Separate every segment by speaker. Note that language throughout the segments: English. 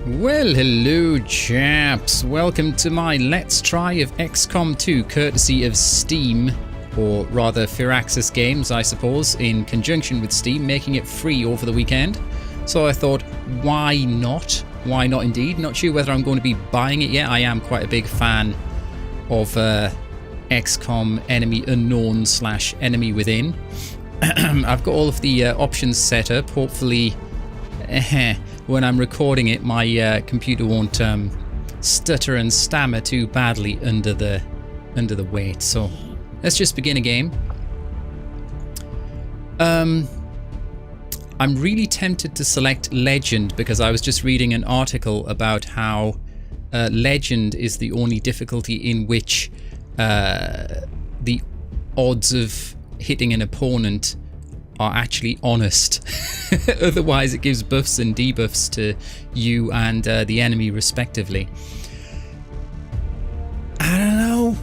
Speaker 1: Well, hello chaps, welcome to my Let's Try of XCOM 2, courtesy of Steam, or rather Firaxis Games I suppose, in conjunction with Steam, making it free over the weekend. So I thought, why not? Why not indeed? Not sure whether I'm going to be buying it yet. I am quite a big fan of XCOM Enemy Unknown / Enemy Within. I've got all of the options set up. Hopefully when I'm recording it, my computer won't stutter and stammer too badly under the weight. So let's just begin a game. I'm really tempted to select Legend because I was just reading an article about how Legend is the only difficulty in which the odds of hitting an opponent are actually honest. Otherwise it gives buffs and debuffs to you and the enemy respectively. I don't know.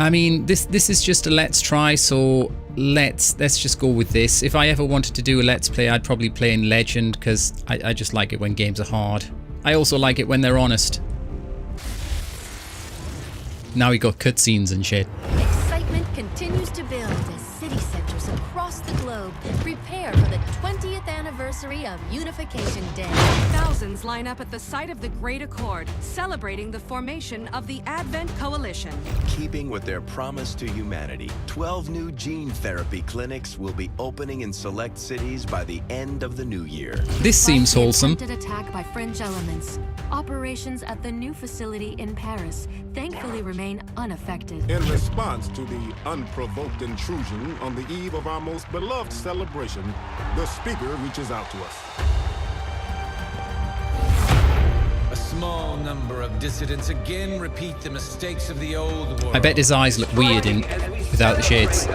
Speaker 1: I mean, this is just a let's try, so let's just go with this. If I ever wanted to do a let's play, I'd probably play in Legend because I just like it when games are hard. I also like it when they're honest. Now we got cutscenes and shit.
Speaker 2: Excitement continues to build as city centers across the globe prepare for the 20th anniversary of Unification Day.
Speaker 3: Thousands line up at the site of the Great Accord, celebrating the formation of the Advent Coalition.
Speaker 4: Keeping with their promise to humanity, 12 new gene therapy clinics will be opening in select cities by the end of the new year.
Speaker 1: This seems wholesome.
Speaker 2: Attempted attack by French elements. Operations at the new facility in Paris thankfully remain unaffected.
Speaker 5: In response to the unprovoked intrusion on the eve of our most beloved celebration, the speaker reaches out to us.
Speaker 6: A small number of dissidents again repeat the mistakes of the old world.
Speaker 1: I bet his eyes look weird without the shades.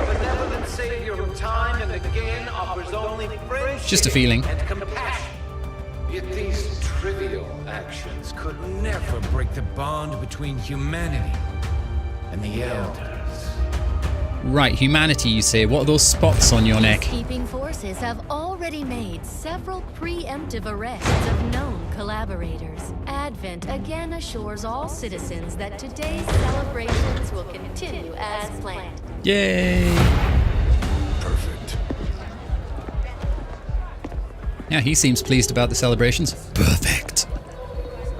Speaker 1: Just a feeling.
Speaker 6: Yet these trivial actions could never break the bond between humanity and the elders.
Speaker 1: Right, humanity, you say. What are those spots on your neck?
Speaker 2: Peacekeeping forces have already made several preemptive arrests of known collaborators. Advent again assures all citizens that today's celebrations will continue as planned.
Speaker 1: Yay!
Speaker 4: Perfect.
Speaker 1: Yeah, he seems pleased about the celebrations. Perfect.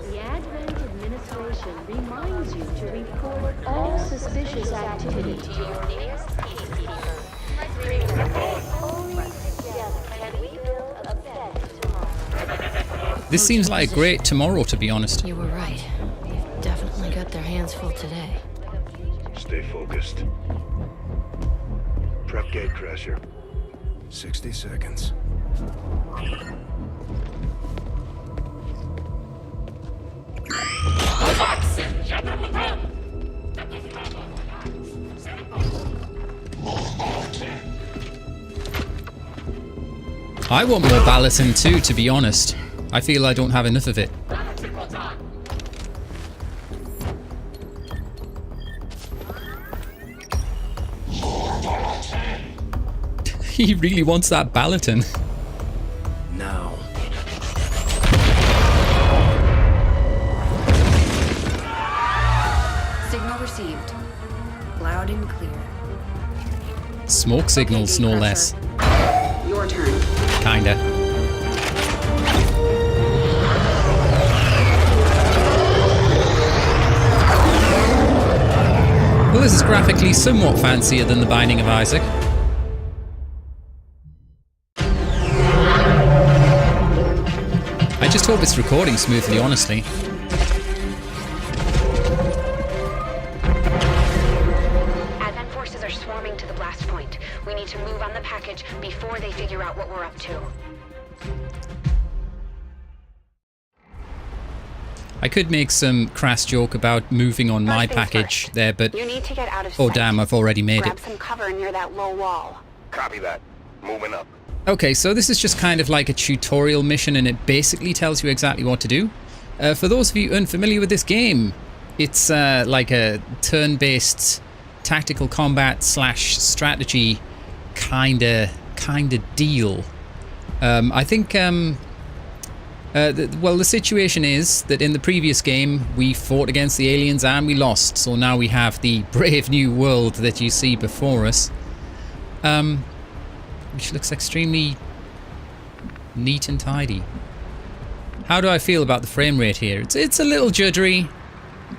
Speaker 7: The Advent administration reminds you to report all suspicious activity to your nearest peacekeeper. Only together can we build a better tomorrow.
Speaker 1: This seems like a great tomorrow, to be honest.
Speaker 2: You were right. They've definitely got their hands full today.
Speaker 8: Stay focused. Prep gate crasher.
Speaker 4: 60 seconds.
Speaker 1: I want more Balatin too, to be honest. I feel I don't have enough of it. He really wants that Balatin.
Speaker 4: Now.
Speaker 3: Signal received. Loud and clear.
Speaker 1: Smoke signals, no less.
Speaker 3: Your turn.
Speaker 1: Kinda. Well, this is graphically somewhat fancier than The Binding of Isaac. I just hope it's recording smoothly, honestly.
Speaker 9: Advent forces are swarming to the blast point. We need to move on the package before they figure out what we're up to.
Speaker 1: I could make some crass joke about moving on my package there, but
Speaker 9: You need to get out of
Speaker 1: oh
Speaker 9: sight.
Speaker 1: damn, I've already made
Speaker 9: Grab
Speaker 1: it.
Speaker 9: some cover near that low wall.
Speaker 8: Copy that. Moving up.
Speaker 1: Okay, so this is just kind of like a tutorial mission, and it basically tells you exactly what to do. For those of you unfamiliar with this game, it's like a turn-based tactical combat / strategy kinda deal. I think Well, the situation is that in the previous game, we fought against the aliens and we lost. So now we have the brave new world that you see before us. Which looks extremely neat and tidy. How do I feel about the frame rate here? It's a little juddery.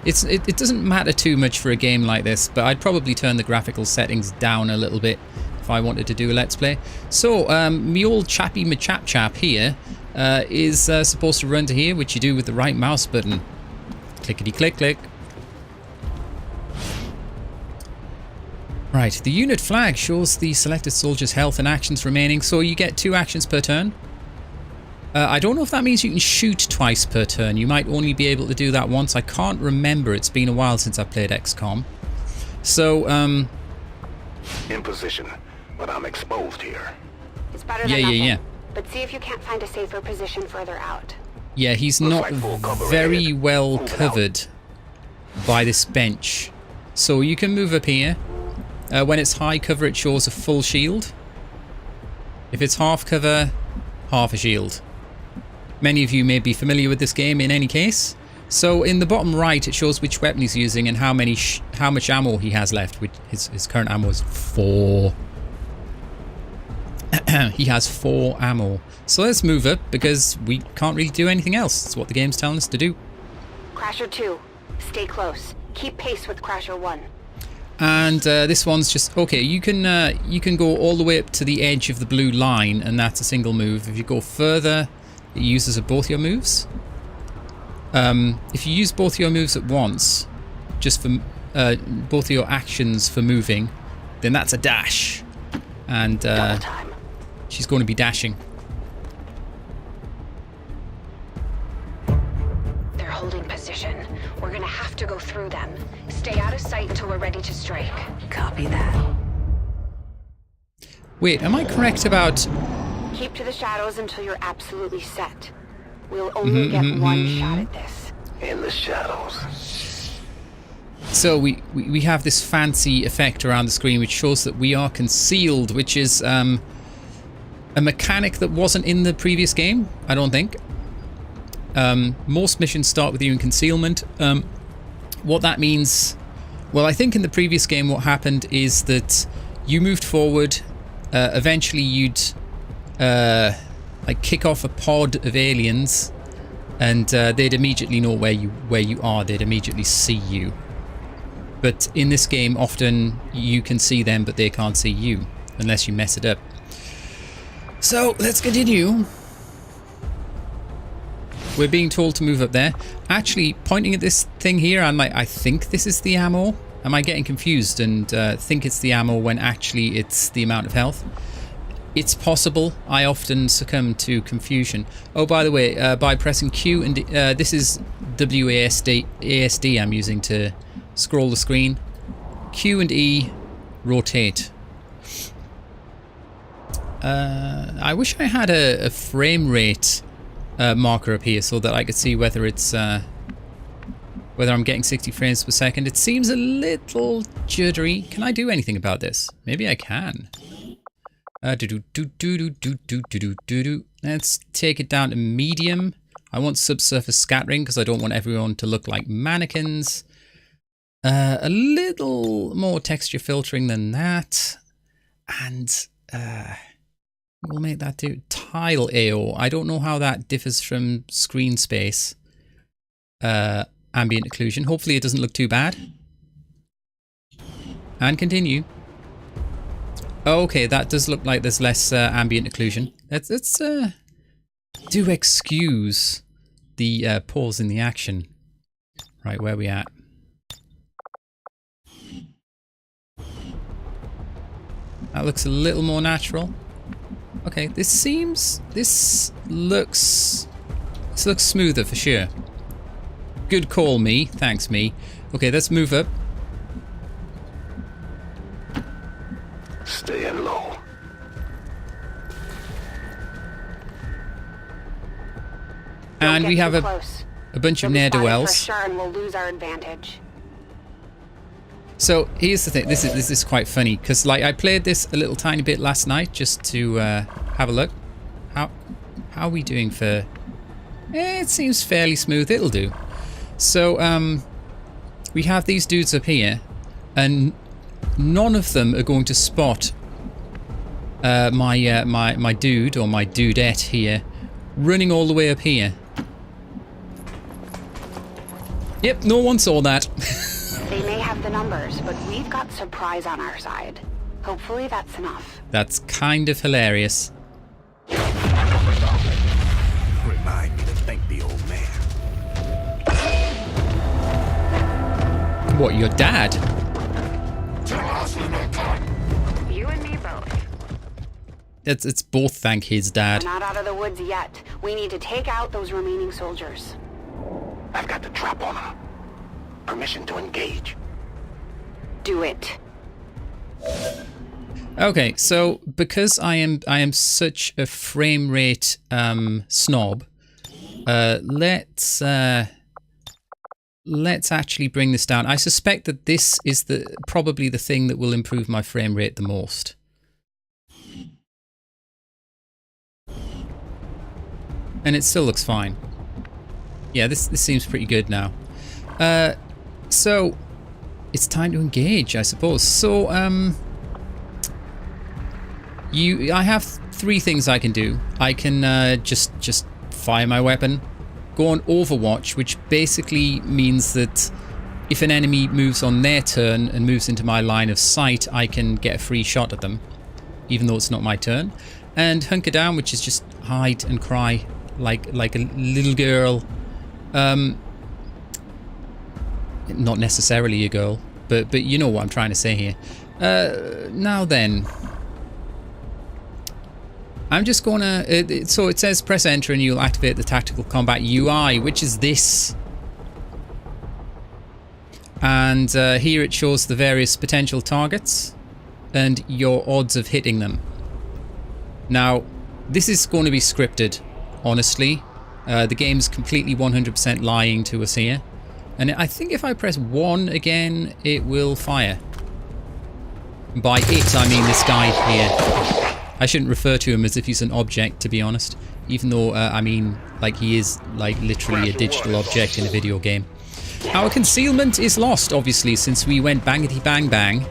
Speaker 1: It doesn't matter too much for a game like this, but I'd probably turn the graphical settings down a little bit if I wanted to do a Let's Play. So, me old chappy chap here is supposed to run to here, which you do with the right mouse button. Clickety click click. Right, the unit flag shows the selected soldier's health and actions remaining, so you get 2 actions per turn. I don't know if that means you can shoot twice per turn. You might only be able to do that once. I can't remember. It's been a while since I played XCOM. So,
Speaker 8: In position, but I'm exposed here.
Speaker 9: It's better than nothing.
Speaker 1: Yeah.
Speaker 9: But see if you can't find a safer position further out.
Speaker 1: Yeah, he's
Speaker 8: Looks
Speaker 1: not
Speaker 8: like full cover
Speaker 1: very
Speaker 8: ahead.
Speaker 1: well
Speaker 8: Moving
Speaker 1: covered by this bench. So you can move up here. When it's high cover, it shows a full shield. If it's half cover, half a shield. Many of you may be familiar with this game in any case. So in the bottom right, it shows which weapon he's using and how much ammo he has left. Which his current ammo is 4. He has 4 ammo. So let's move up because we can't really do anything else. That's what the game's telling us to do.
Speaker 9: Crasher 2, stay close. Keep pace with Crasher 1.
Speaker 1: And this one's just okay. You can go all the way up to the edge of the blue line, and that's a single move. If you go further, it uses up both your moves. If you use both your moves at once, just for both of your actions for moving, then that's a dash. And she's going to be dashing.
Speaker 9: They're holding position. We're gonna have to go through them. Stay out of sight until we're ready to strike.
Speaker 3: Copy that.
Speaker 1: Wait, am I correct about...
Speaker 9: Keep to the shadows until you're absolutely set. We'll only get one shot at this.
Speaker 8: In the shadows.
Speaker 1: So we have this fancy effect around the screen which shows that we are concealed, which is a mechanic that wasn't in the previous game, I don't think. Most missions start with you in concealment. What that means... Well, I think in the previous game what happened is that you moved forward, eventually you'd like kick off a pod of aliens, and they'd immediately know where you are. They'd immediately see you. But in this game, often you can see them, but they can't see you unless you mess it up. So let's continue. We're being told to move up there. Actually, pointing at this thing here, I'm like, I think this is the ammo. Am I getting confused and think it's the ammo when actually it's the amount of health? It's possible. I often succumb to confusion. Oh, by the way, by pressing Q and this is WASD I'm using to scroll the screen. Q and E rotate. I wish I had a frame rate marker up here so that I could see whether it's whether I'm getting 60 frames per second. It seems a little juddery. Can I do anything about this? Maybe I can. Let's take it down to medium. I want subsurface scattering because I don't want everyone to look like mannequins. A little more texture filtering than that. And we'll make that do tile AO. I don't know how that differs from screen space. Ambient occlusion. Hopefully it doesn't look too bad. And continue. Okay, that does look like there's less ambient occlusion. Let's do excuse the pause in the action. Right, where are we at? That looks a little more natural. Okay, this looks smoother for sure. Good call, me. Thanks, me. Okay, let's move up.
Speaker 8: Staying low.
Speaker 1: And we have a bunch of ne'er-do-wells.
Speaker 9: For sure, and we'll lose our advantage.
Speaker 1: So here's the thing. This is quite funny because like I played this a little tiny bit last night just to have a look. How are we doing for It seems fairly smooth. It'll do. So, we have these dudes up here, and none of them are going to spot my dude or my dudette here running all the way up here. Yep, no one saw that.
Speaker 9: They may have the numbers, but we've got surprise on our side. Hopefully that's enough.
Speaker 1: That's kind of hilarious.
Speaker 8: Remind me to thank the old man.
Speaker 1: What, your dad?
Speaker 9: You and me both.
Speaker 1: It's both thank his dad.
Speaker 9: We're not out of the woods yet. We need to take out those remaining soldiers.
Speaker 8: I've got the trap on him. Permission to engage.
Speaker 9: Do it.
Speaker 1: Okay, so because I am such a frame rate snob, let's actually bring this down. I suspect that this is probably the thing that will improve my frame rate the most. And it still looks fine. Yeah, this seems pretty good now. So it's time to engage, I suppose. So I have three things I can do. I can just fire my weapon, go on Overwatch, which basically means that if an enemy moves on their turn and moves into my line of sight, I can get a free shot at them, even though it's not my turn. And hunker down, which is just hide and cry like a little girl. Not necessarily a girl, but you know what I'm trying to say here. Now then, I'm just gonna. So it says press enter and you'll activate the tactical combat UI, which is this. And here it shows the various potential targets and your odds of hitting them. Now, this is going to be scripted, honestly. The game's completely 100% lying to us here. And I think if I press 1 again, it will fire. By it, I mean this guy here. I shouldn't refer to him as if he's an object, to be honest. Even though, I mean, like he is like literally a digital object in a video game. Our concealment is lost, obviously, since we went bangity bang bang.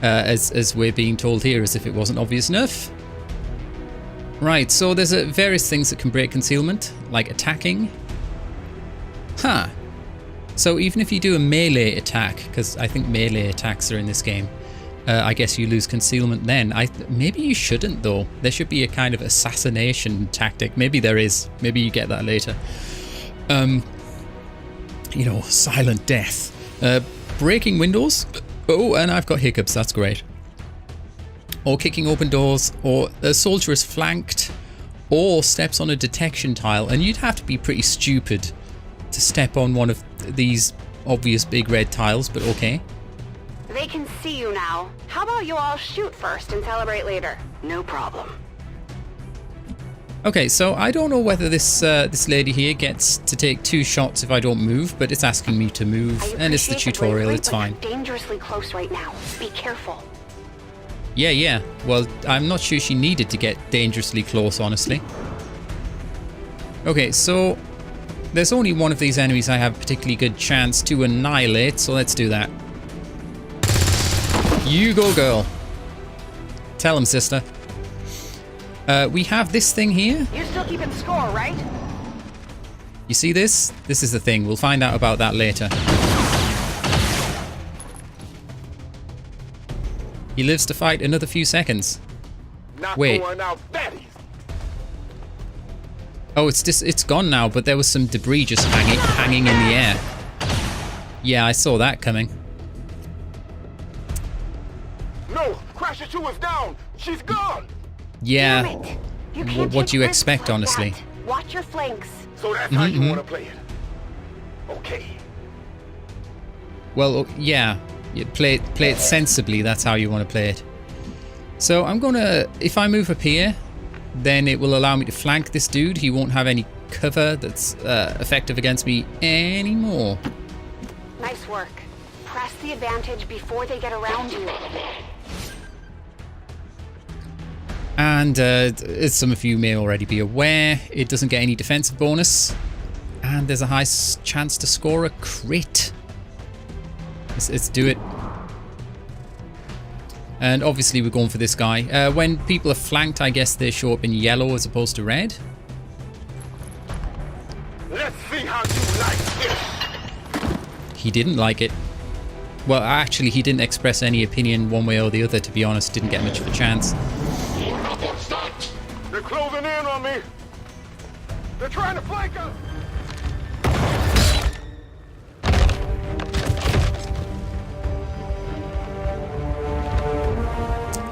Speaker 1: As we're being told here, as if it wasn't obvious enough. Right, so there's various things that can break concealment, like attacking. Huh. So even if you do a melee attack, because I think melee attacks are in this game, I guess you lose concealment then. Maybe you shouldn't, though. There should be a kind of assassination tactic. Maybe there is. Maybe you get that later. You know, silent death. Breaking windows. Oh, and I've got hiccups. That's great. Or kicking open doors, or a soldier is flanked, or steps on a detection tile, and you'd have to be pretty stupid to step on one of these obvious big red tiles, but okay.
Speaker 9: They can see you now. How about you all shoot first and celebrate later? No problem.
Speaker 1: Okay, so I don't know whether this lady here gets to take 2 shots if I don't move, but it's asking me to move, and it's the tutorial, it's fine.
Speaker 9: Dangerously close right now. Be careful.
Speaker 1: Yeah. Well, I'm not sure she needed to get dangerously close, honestly. Okay, so there's only one of these enemies I have a particularly good chance to annihilate, so let's do that. You go, girl. Tell him, sister. We have this thing here.
Speaker 9: You're still keeping score, right?
Speaker 1: You see this? This is the thing. We'll find out about that later. He lives to fight another few seconds. Wait. Oh, it's gone now, but there was some debris just hanging in the air. Yeah, I saw that coming.
Speaker 5: No, Crasher 2 is down. She's gone.
Speaker 1: Yeah.
Speaker 9: Damn it. You can't
Speaker 1: What do you
Speaker 9: take risks
Speaker 1: expect,
Speaker 9: like
Speaker 1: honestly?
Speaker 9: that. Watch your flanks.
Speaker 5: So that's how you want to play it. Okay.
Speaker 1: Well, yeah. You play it sensibly. That's how you want to play it. So I'm gonna, if I move up here, then it will allow me to flank this dude. He won't have any cover that's effective against me anymore.
Speaker 9: Nice work. Press the advantage before they get around you.
Speaker 1: And as some of you may already be aware, it doesn't get any defensive bonus. And there's a high chance to score a crit. Let's do it. And obviously we're going for this guy. When people are flanked, I guess they show up in yellow as opposed to red.
Speaker 8: Let's see how you like this.
Speaker 1: He didn't like it. Well, actually, he didn't express any opinion one way or the other, to be honest. Didn't get much of a chance.
Speaker 8: They're closing in on me. They're trying to flank us.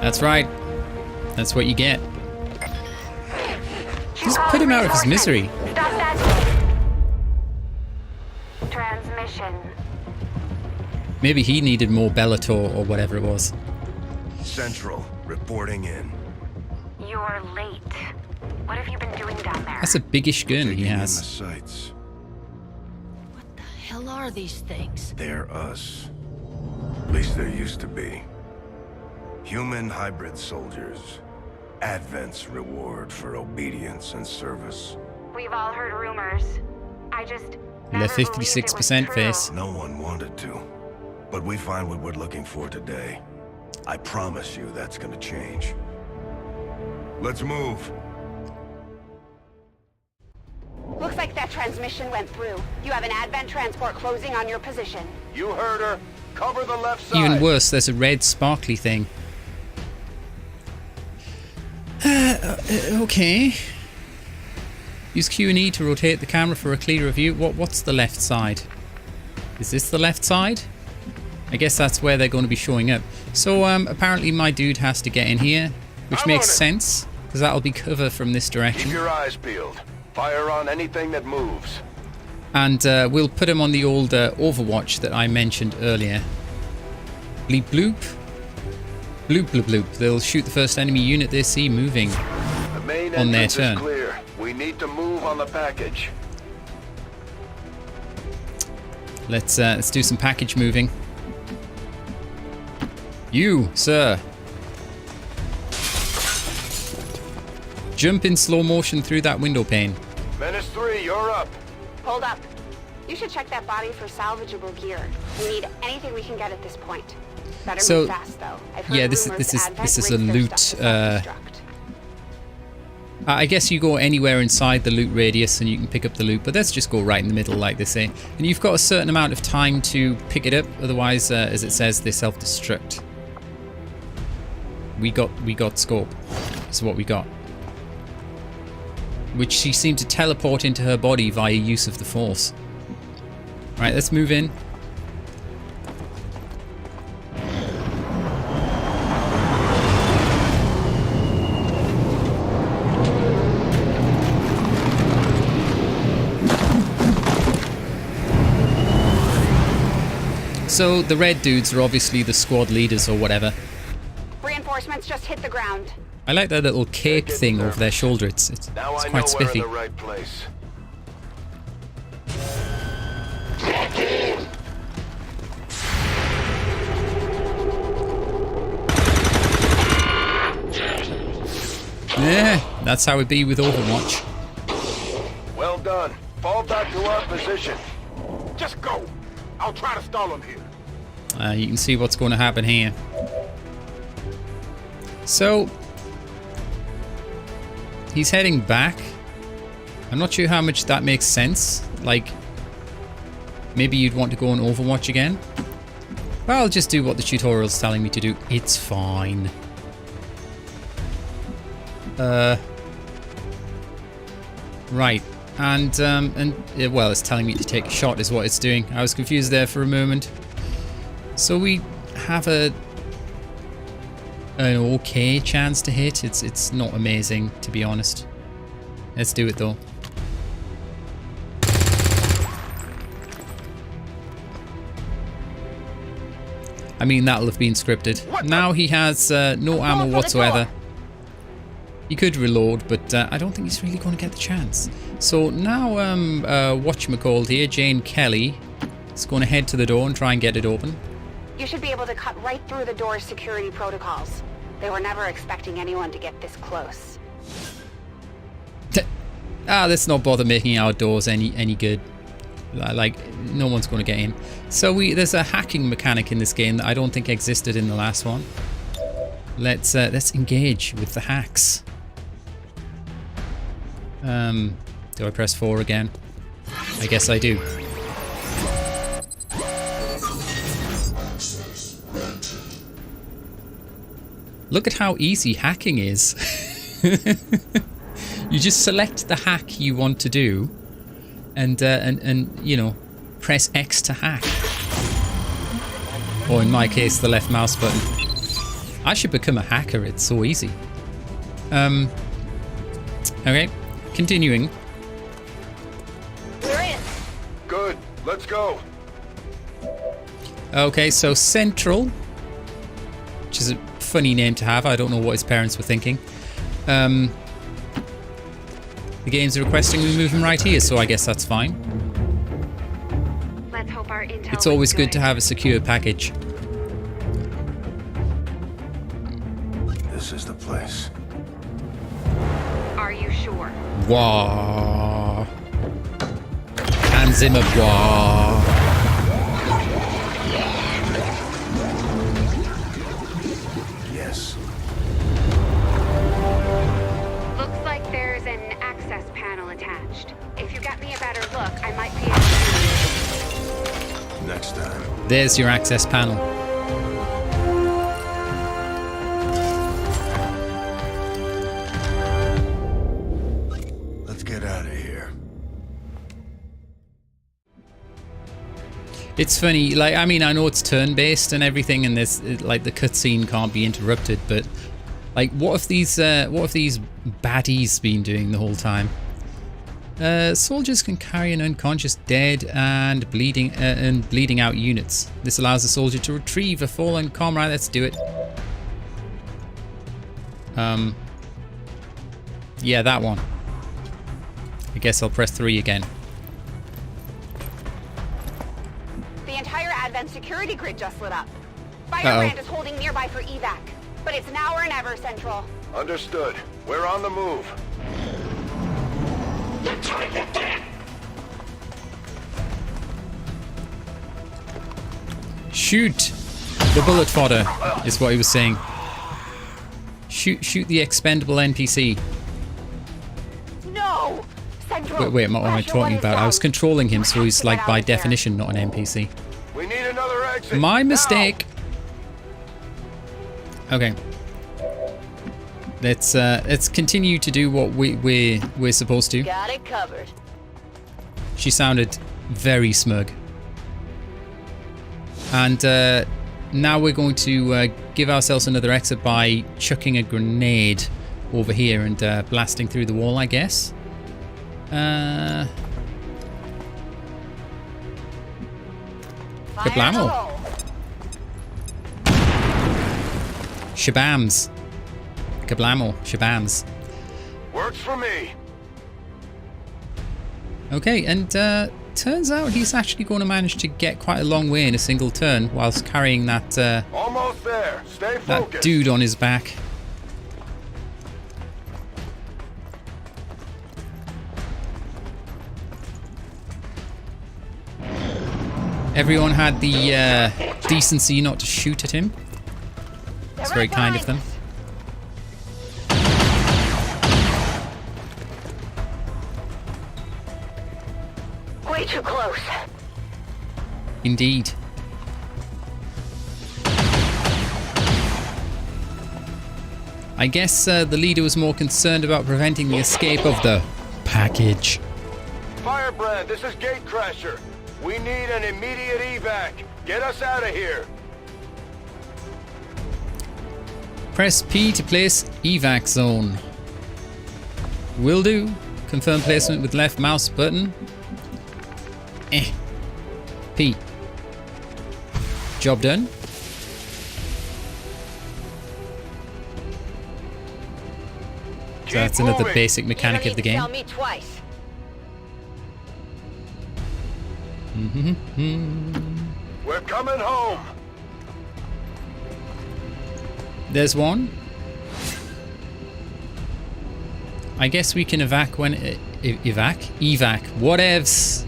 Speaker 1: That's right. That's what you get. Just put him out of his misery.
Speaker 9: Stop that. Transmission.
Speaker 1: Maybe he needed more Bellator or whatever it was.
Speaker 4: Central, reporting in.
Speaker 9: You're late. What have you been doing down there?
Speaker 1: That's a biggish gun he has.
Speaker 4: The sights.
Speaker 2: What the hell are these things?
Speaker 4: They're us. At least there used to be. Human hybrid soldiers. Advent's reward for obedience and service.
Speaker 9: We've all heard rumors. I just
Speaker 1: The
Speaker 9: never believed it was
Speaker 1: 56%
Speaker 9: true.
Speaker 1: face.
Speaker 4: No one wanted to. But we find what we're looking for today. I promise you that's gonna change. Let's move.
Speaker 9: Looks like that transmission went through. You have an Advent transport closing on your position.
Speaker 8: You heard her. Cover the left side.
Speaker 1: Even worse, there's a red sparkly thing. Okay. Use Q and E to rotate the camera for a clearer view. What's the left side? Is this the left side? I guess that's where they're going to be showing up. So apparently my dude has to get in here, which makes sense, because that'll be cover from this direction.
Speaker 8: Keep your eyes peeled. Fire on anything that moves.
Speaker 1: And we'll put him on the old Overwatch that I mentioned earlier. Bleep bloop. Bloop bloop bloop. They'll shoot the first enemy unit they see moving
Speaker 8: The main
Speaker 1: on their
Speaker 8: entrance
Speaker 1: turn.
Speaker 8: is clear. We need to move on the package.
Speaker 1: Let's do some package moving. You, sir. Jump in slow motion through that window pane.
Speaker 8: Menace 3, you're up.
Speaker 9: Hold up. You should check that body for salvageable gear. We need anything we can get at this point. Better
Speaker 1: So,
Speaker 9: move fast, though. I've heard
Speaker 1: yeah, this
Speaker 9: rumors
Speaker 1: is
Speaker 9: Advent
Speaker 1: this is a
Speaker 9: rigs their
Speaker 1: loot.
Speaker 9: stuff to self-destruct.
Speaker 1: I guess you go anywhere inside the loot radius and you can pick up the loot, but let's just go right in the middle, like they say. And you've got a certain amount of time to pick it up, otherwise, as it says, they self-destruct. We got scope. Is what we got. Which she seemed to teleport into her body via use of the Force. Right, let's move in. So the red dudes are obviously the squad leaders or whatever.
Speaker 9: Reinforcements just hit the ground.
Speaker 1: I like that little cape thing over their shoulder. It's
Speaker 8: Now I know
Speaker 1: quite
Speaker 8: we're
Speaker 1: spiffy.
Speaker 8: in the right place.
Speaker 1: Yeah, that's how it be with Overwatch.
Speaker 8: Well done. Fall back to our position.
Speaker 5: Just go. I'll try to stall him here.
Speaker 1: You can see what's going to happen here. So, he's heading back. I'm not sure how much that makes sense. Like, maybe you'd want to go on Overwatch again. Well, I'll just do what the tutorial's telling me to do. It's fine. Right. And well, it's telling me to take a shot is what it's doing. I was confused there for a moment. So we have an okay chance to hit. It's not amazing, to be honest. Let's do it though. I mean, that'll have been scripted. Now he has no ammo whatsoever. He could reload, but I don't think he's really going to get the chance. So now, whatchamacallit here, Jane Kelly, is going to head to the door and try and get it open.
Speaker 9: You should be able to cut right through the door's security protocols. They were never expecting anyone to get this close.
Speaker 1: Let's not bother making our doors any good. Like, no one's going to get in. So there's a hacking mechanic in this game that I don't think existed in the last one. Let's engage with the hacks. Do I press 4 again? I guess I do. Look at how easy hacking is. You just select the hack you want to do, and you know, press X to hack. Or in my case, the left mouse button. I should become a hacker. It's so easy. Okay, continuing.
Speaker 9: We're in.
Speaker 4: Good. Let's go.
Speaker 1: Okay, so Central, which is a funny name to have. I don't know what his parents were thinking. The game's requesting we move him right here, so I guess that's fine.
Speaker 9: Let's hope our intel
Speaker 1: It's always
Speaker 9: is
Speaker 1: good to have a secure package.
Speaker 4: This is the place.
Speaker 9: Are you sure?
Speaker 1: Wah. Hans Zimmer, wah.
Speaker 4: Yes.
Speaker 9: Looks like there's an access panel attached. If you got me a better look, I might be able to...
Speaker 4: Next time.
Speaker 1: There's your access panel.
Speaker 4: Let's get out of here.
Speaker 1: It's funny, like, I mean, I know it's turn-based and everything, and this, like, the cutscene can't be interrupted, but, like, what have these baddies been doing the whole time? Soldiers can carry an unconscious, dead, and bleeding out units. This allows the soldier to retrieve a fallen comrade. Let's do it. Yeah, that one. I guess I'll press 3 again.
Speaker 9: The entire Advent security grid just lit up. Firebrand is holding nearby for evac. But it's now or never, Central.
Speaker 4: Understood. We're on the move.
Speaker 1: Shoot the bullet fodder is what he was saying. Shoot the expendable NPC.
Speaker 9: No! Central!
Speaker 1: Wait, what am I talking about? I was controlling him, so he's like by definition not an NPC.
Speaker 4: We need another exit.
Speaker 1: My mistake. Okay. Let's continue to do what we're supposed to.
Speaker 7: Got it covered.
Speaker 1: She sounded very smug. And now we're going to give ourselves another exit by chucking a grenade over here and blasting through the wall, I guess. Kablamo. Shabams. Kablamo. Shabams.
Speaker 4: Works for me.
Speaker 1: Okay, and turns out he's actually going to manage to get quite a long way in a single turn whilst carrying that
Speaker 4: Almost there. Stay focused.
Speaker 1: that dude on his back. Everyone had the decency not to shoot at him. It's very kind of them.
Speaker 9: Way too close.
Speaker 1: Indeed. I guess the leader was more concerned about preventing the escape of the package.
Speaker 4: Firebrand, this is Gatecrasher. We need an immediate evac. Get us out of here.
Speaker 1: Press P to place evac zone. Will do. Confirm placement with left mouse button. P. Job done. So that's another basic mechanic of the game.
Speaker 9: Tell me twice.
Speaker 4: We're coming home.
Speaker 1: There's one. I guess we can evac when... Evac? Whatevs.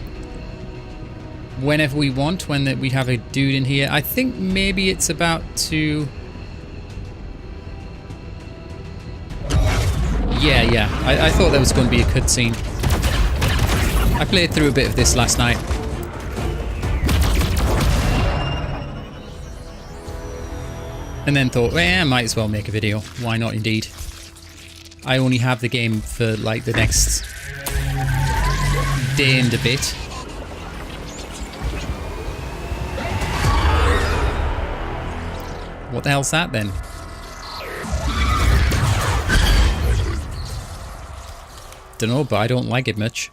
Speaker 1: Whenever we want, when we have a dude in here. I think maybe it's about to... Yeah. I thought there was going to be a cutscene. I played through a bit of this last night. And then thought, I might as well make a video. Why not, indeed? I only have the game for, like, the next day and a bit. What the hell's that, then? Dunno, but I don't like it much.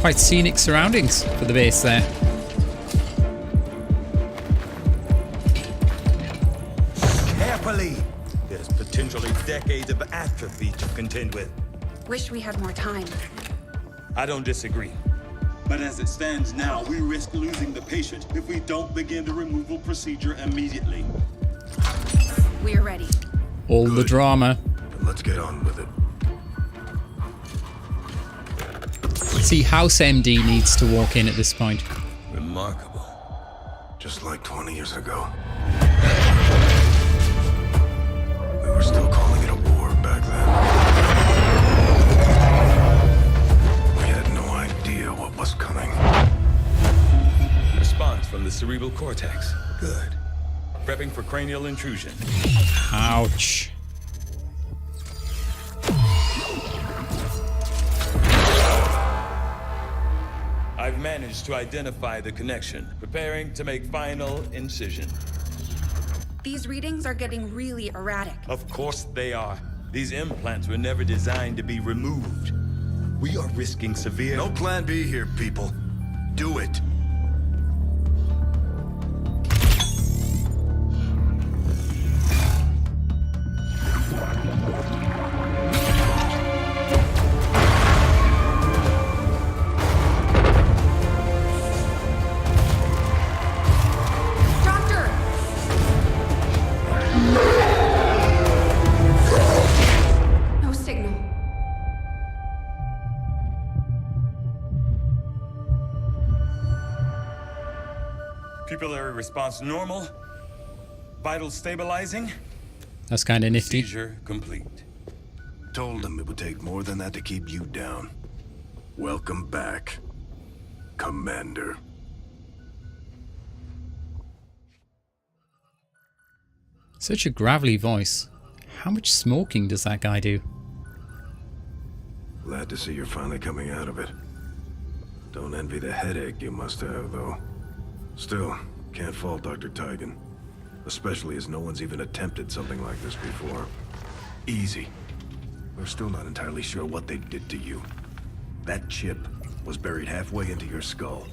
Speaker 1: Quite scenic surroundings for the base there.
Speaker 10: Carefully! There's potentially decades of atrophy to contend with.
Speaker 3: Wish we had more time.
Speaker 10: I don't disagree.
Speaker 11: But as it stands now, we risk losing the patient if we don't begin the removal procedure immediately.
Speaker 3: We're ready.
Speaker 1: All the drama.
Speaker 4: Then let's get on with it.
Speaker 1: See, House MD needs to walk in at this point.
Speaker 10: Remarkable.
Speaker 4: Just like 20 years ago. We were still calling it a war back then. We had no idea what was coming.
Speaker 10: Response from the cerebral cortex. Good. Prepping for cranial intrusion.
Speaker 1: Ouch.
Speaker 10: I've managed to identify the connection, preparing to make final incision.
Speaker 3: These readings are getting really erratic.
Speaker 10: Of course they are. These implants were never designed to be removed. We are risking severe...
Speaker 4: No plan B here, people. Do it.
Speaker 10: Pupillary response normal. Vital stabilizing.
Speaker 1: That's kind of nifty.
Speaker 10: Seizure complete.
Speaker 4: Told them it would take more than that to keep you down. Welcome back, Commander.
Speaker 1: Such a gravelly voice. How much smoking does that guy do?
Speaker 4: Glad to see you're finally coming out of it. Don't envy the headache you must have, though. Still, can't fault Dr. Tygan. Especially as no one's even attempted something like this before. Easy. We're still not entirely sure what they did to you. That chip was buried halfway into your skull.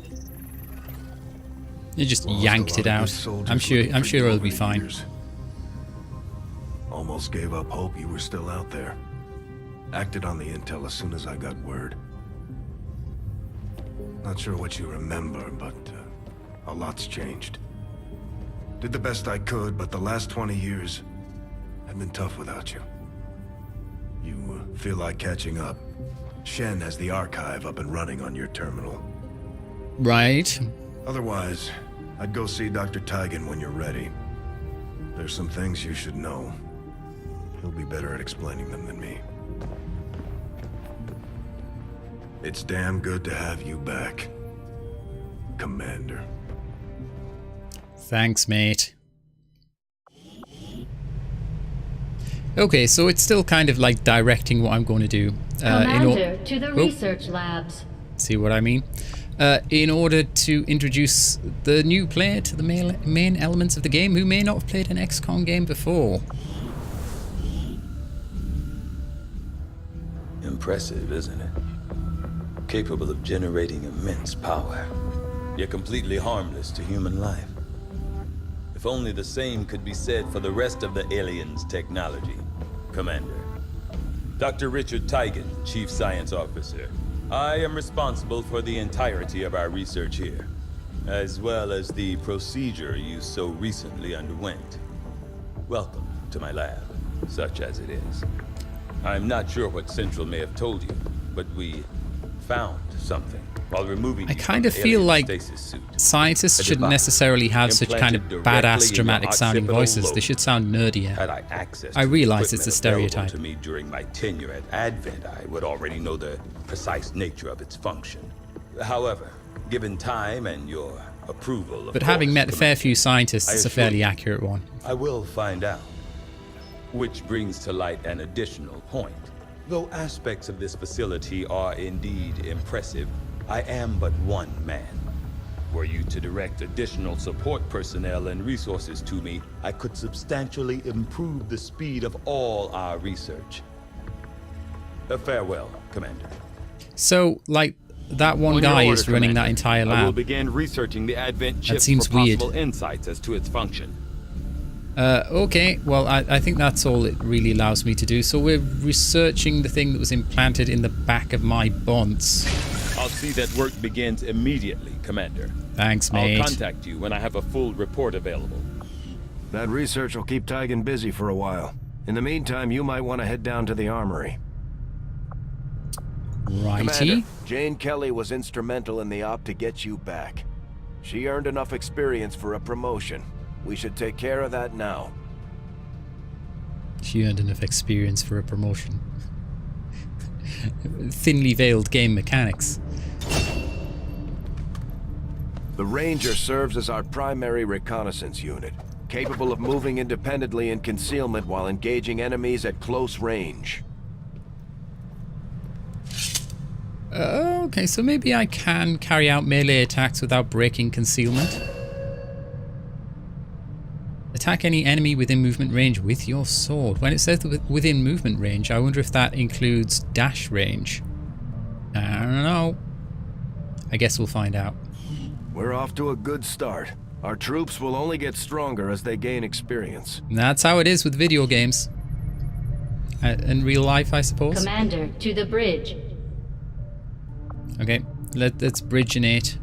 Speaker 1: You just yanked it out. I'm sure it'll be fine.
Speaker 4: Almost gave up hope you were still out there. Acted on the intel as soon as I got word. Not sure what you remember, but a lot's changed. Did the best I could, but the last 20 years have been tough without you. You feel like catching up. Shen has the archive up and running on your terminal.
Speaker 1: Right.
Speaker 4: Otherwise, I'd go see Dr. Tygan when you're ready. There's some things you should know. He'll be better at explaining them than me. It's damn good to have you back, Commander.
Speaker 1: Thanks, mate. Okay, so it's still kind of like directing what I'm going to do.
Speaker 7: Commander, to the research labs.
Speaker 1: See what I mean? In order to introduce the new player to the main elements of the game who may not have played an XCOM game before.
Speaker 10: Impressive, isn't it? Capable of generating immense power, yet completely harmless to human life. If only the same could be said for the rest of the aliens' technology, Commander. Dr. Richard Tigan, Chief Science Officer. I am responsible for the entirety of our research here, as well as the procedure you so recently underwent. Welcome to my lab, such as it is. I'm not sure what Central may have told you, but we found something while removing.
Speaker 1: I kind of feel like scientists shouldn't necessarily have such kind of badass dramatic sounding voices. They should sound nerdier. I realize it's a stereotype.
Speaker 10: To me during my tenure at Advent, I would already know the precise nature of its function. However, given time and your approval,
Speaker 1: but having met a fair few scientists, it's a fairly accurate one.
Speaker 10: I will find out. Which brings to light an additional point. Though aspects of this facility are indeed impressive, I am but one man. Were you to direct additional support personnel and resources to me, I could substantially improve the speed of all our research. Farewell, Commander.
Speaker 1: So, like, that one guy is running that entire lab.
Speaker 12: I will begin researching the Advent chip
Speaker 1: for
Speaker 12: possible insights as to its function.
Speaker 1: Okay, well, I think that's all it really allows me to do. So we're researching the thing that was implanted in the back of my bonds.
Speaker 12: I'll see that work begins immediately, Commander.
Speaker 1: Thanks, mate.
Speaker 12: I'll contact you when I have a full report available.
Speaker 4: That research will keep Tigan busy for a while. In the meantime, you might want to head down to the armory.
Speaker 1: Righty.
Speaker 4: Commander, Jane Kelly was instrumental in the op to get you back. She earned enough experience for a promotion. We should take care of that now.
Speaker 1: She earned enough experience for a promotion. Thinly veiled game mechanics.
Speaker 4: The Ranger serves as our primary reconnaissance unit, capable of moving independently in concealment while engaging enemies at close range.
Speaker 1: Okay, so maybe I can carry out melee attacks without breaking concealment. Attack any enemy within movement range with your sword. When it says within movement range, I wonder if that includes dash range. I don't know. I guess we'll find out.
Speaker 4: We're off to a good start. Our troops will only get stronger as they gain experience.
Speaker 1: And that's how it is with video games. In real life, I suppose.
Speaker 7: Commander, to the bridge.
Speaker 1: Okay, let's bridgeonate.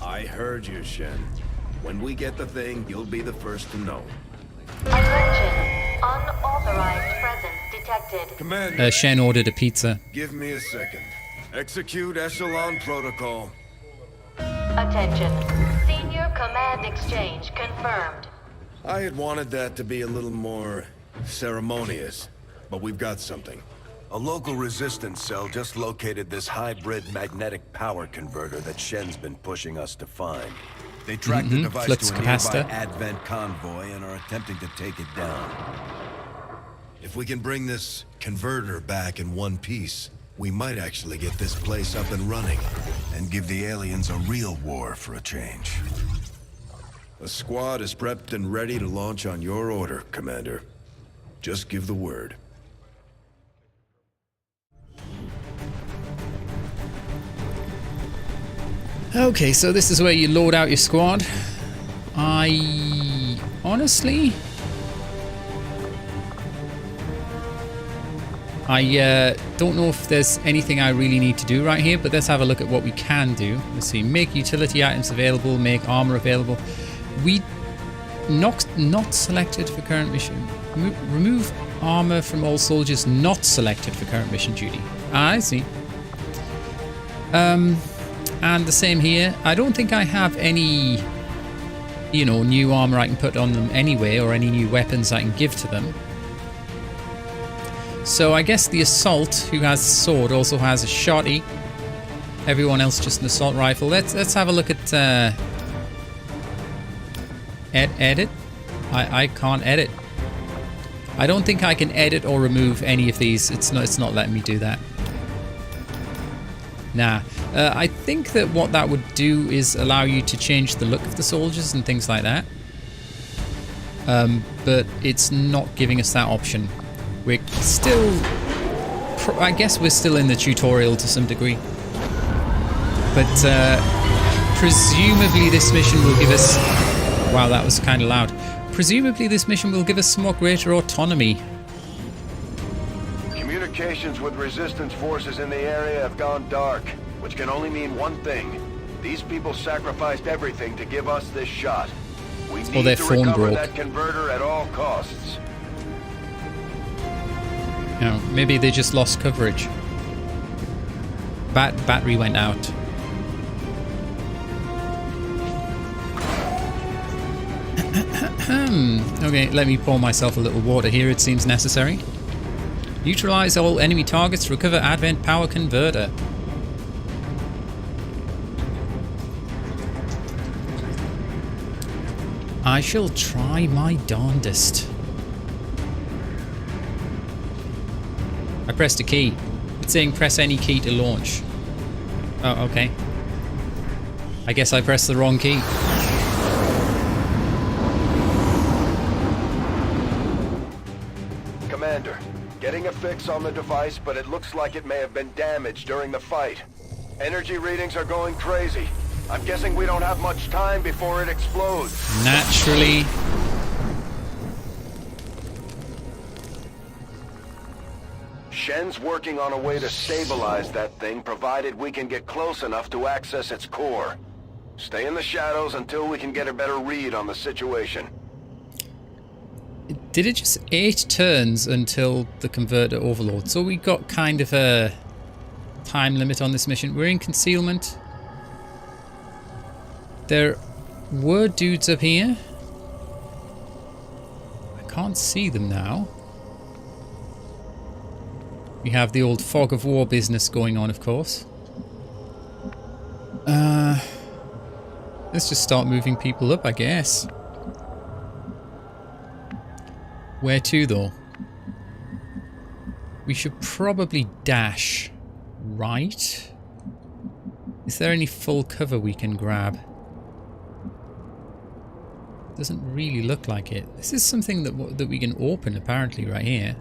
Speaker 4: I heard you, Shen. When we get the thing, you'll be the first to know.
Speaker 7: Attention. Unauthorized presence detected.
Speaker 4: Commander.
Speaker 1: Shen ordered a pizza.
Speaker 4: Give me a second. Execute Echelon Protocol.
Speaker 7: Attention. Senior command exchange confirmed.
Speaker 4: I had wanted that to be a little more ceremonious, but we've got something. A local resistance cell just located this hybrid magnetic power converter that Shen's been pushing us to find. They tracked the device
Speaker 1: Flux
Speaker 4: to a
Speaker 1: capacitor.
Speaker 4: nearby Advent convoy and are attempting to take it down. If we can bring this converter back in one piece, we might actually get this place up and running and give the aliens a real war for a change. A squad is prepped and ready to launch on your order, Commander. Just give the word.
Speaker 1: Okay, so this is where you load out your squad. I honestly, don't know if there's anything I really need to do right here, but let's have a look at what we can do. Let's see, make utility items available, make armor available. We not selected for current mission. Remove armor from all soldiers not selected for current mission duty. I see. And the same here. I don't think I have any, new armor I can put on them anyway, or any new weapons I can give to them. So I guess the assault, who has a sword, also has a shotty. Everyone else just an assault rifle. Let's have a look at edit. I can't edit. I don't think I can edit or remove any of these. It's not letting me do that. Nah. I think that what that would do is allow you to change the look of the soldiers and things like that. But it's not giving us that option. We're still... I guess we're still in the tutorial to some degree. But presumably this mission will give us... Wow, that was kind of loud. Presumably this mission will give us some more greater autonomy.
Speaker 13: Communications with resistance forces in the area have gone dark, which can only mean one thing. These people sacrificed everything to give us this shot. We need
Speaker 1: their
Speaker 13: to
Speaker 1: phone
Speaker 13: recover
Speaker 1: broke.
Speaker 13: that converter at all costs.
Speaker 1: No, maybe they just lost coverage. Battery went out. Okay, let me pour myself a little water here. It seems necessary. Neutralize all enemy targets. Recover Advent power converter. I shall try my darndest. I pressed a key. It's saying press any key to launch. Oh, okay. I guess I pressed the wrong key.
Speaker 13: Commander, getting a fix on the device, but it looks like it may have been damaged during the fight. Energy readings are going crazy. I'm guessing we don't have much time before it explodes.
Speaker 1: Naturally.
Speaker 13: Shen's working on a way to stabilize that thing, provided we can get close enough to access its core. Stay in the shadows until we can get a better read on the situation.
Speaker 1: Did it just 8 turns until the converter overloads? So we got kind of a time limit on this mission. We're in concealment. There were dudes up here. I can't see them now. We have the old fog of war business going on, of course. Let's just start moving people up, I guess. Where to, though? We should probably dash right. Is there any full cover we can grab? Doesn't really look like it. This is something that we can open, apparently, right here.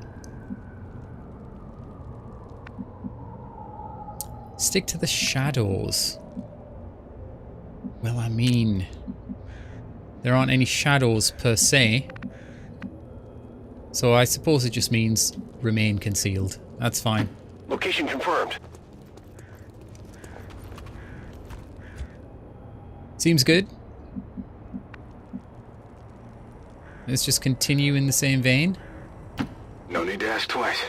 Speaker 1: Stick to the shadows. Well, I mean, there aren't any shadows per se. So I suppose it just means remain concealed. That's fine.
Speaker 13: Location confirmed.
Speaker 1: Seems good. Let's just continue in the same vein.
Speaker 13: No need to ask twice.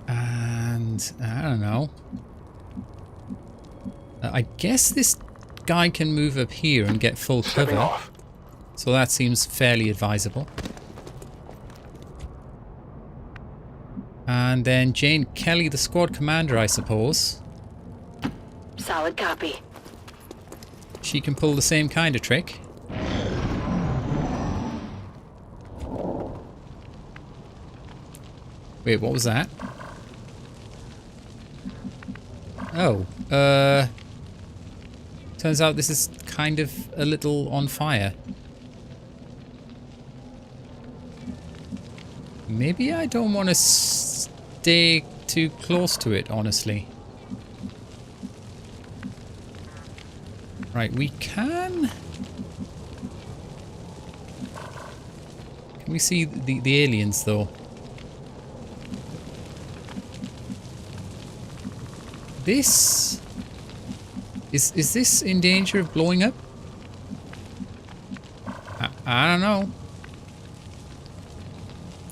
Speaker 1: And I don't know. I guess this guy can move up here and get full cover. So that seems fairly advisable. And then Jane Kelly, the squad commander, I suppose.
Speaker 7: Solid copy.
Speaker 1: She can pull the same kind of trick. Wait, what was that? Oh, turns out this is kind of a little on fire. Maybe I don't want to stay too close to it, honestly. Right, we can... Can we see the aliens, though? This... Is this in danger of blowing up? I don't know.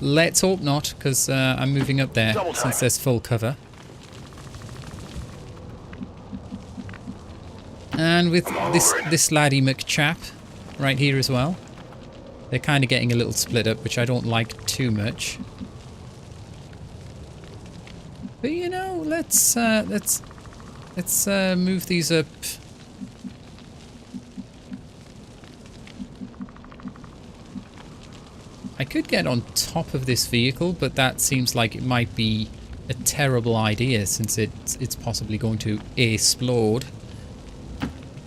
Speaker 1: Let's hope not, because I'm moving up there since there's full cover. And with this laddie McChap right here as well. They're kind of getting a little split up, which I don't like too much. But you know, let's move these up. I could get on top of this vehicle, but that seems like it might be a terrible idea since it's possibly going to explode.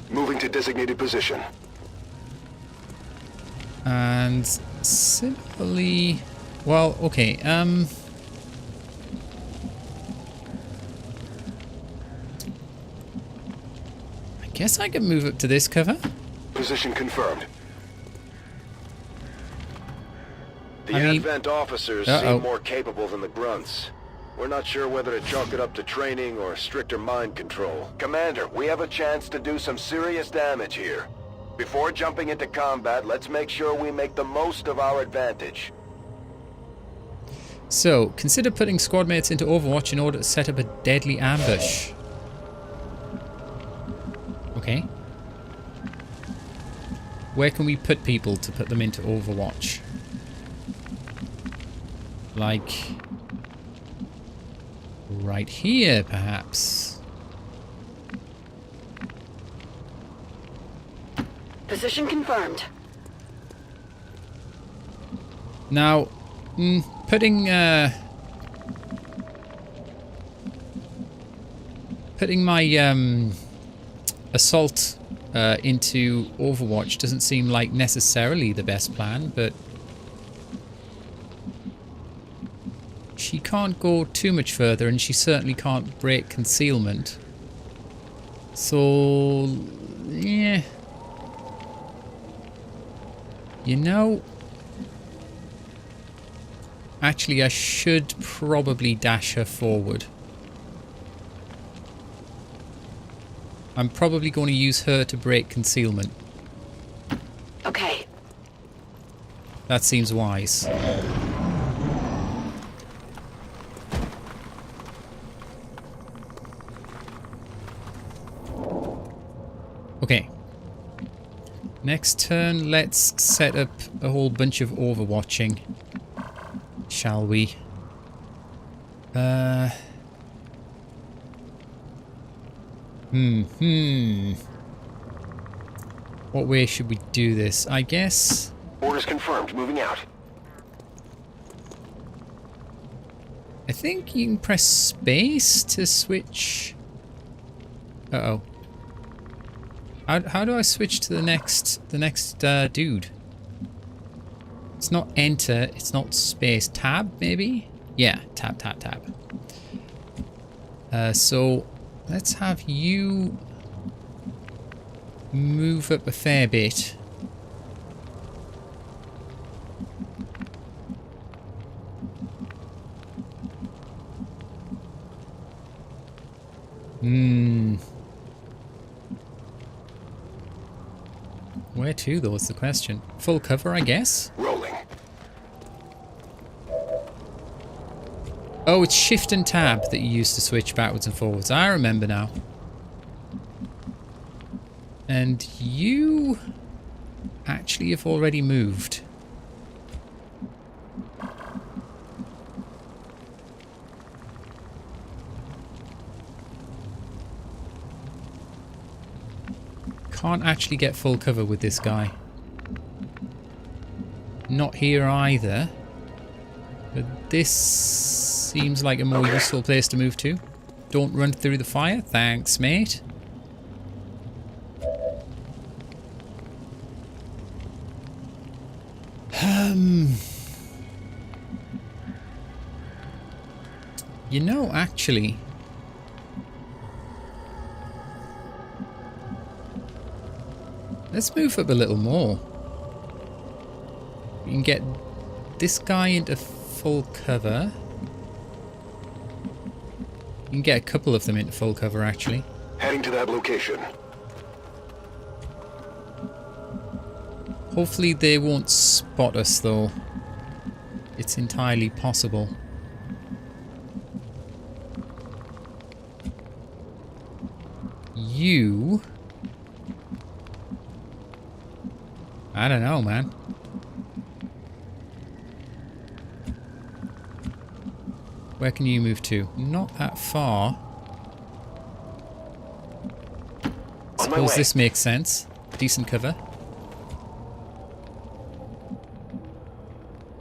Speaker 13: Moving to designated position.
Speaker 1: And similarly, well, okay, I guess I can move up to this cover.
Speaker 13: Position confirmed. The
Speaker 1: I mean,
Speaker 13: Advent officers seem more capable than the grunts. We're not sure whether to chalk it up to training or stricter mind control. Commander, we have a chance to do some serious damage here. Before jumping into combat, let's make sure we make the most of our advantage.
Speaker 1: So, consider putting squad mates into Overwatch in order to set up a deadly ambush. Okay. Where can we put people to put them into Overwatch? Like... right here, perhaps.
Speaker 7: Position confirmed.
Speaker 1: Now, putting my assault into Overwatch doesn't seem like necessarily the best plan, but she can't go too much further, and she certainly can't break concealment. So, yeah. You know, actually I should probably dash her forward. I'm probably going to use her to break concealment.
Speaker 7: Okay.
Speaker 1: That seems wise. Okay. Next turn, let's set up a whole bunch of overwatching. Shall we? What way should we do this? I guess...
Speaker 13: Orders confirmed. Moving out.
Speaker 1: I think you can press space to switch... Uh-oh. How do I switch to the next dude? It's not enter, it's not space. Tab, maybe? Yeah, tab. So, let's have you move up a fair bit. Where to, though, is the question. Full cover, I guess?
Speaker 13: Rolling.
Speaker 1: Oh, it's shift and tab that you use to switch backwards and forwards. I remember now. And you actually have already moved. Can't actually get full cover with this guy. Not here either. But this seems like a more useful place to move to. Don't run through the fire. Thanks, mate. You know, actually... let's move up a little more. We can get this guy into full cover. You can get a couple of them into full cover, actually.
Speaker 13: Heading to that location.
Speaker 1: Hopefully they won't spot us, though. It's entirely possible. You... I don't know, man. Where can you move to? Not that far. Suppose this makes sense. Decent cover.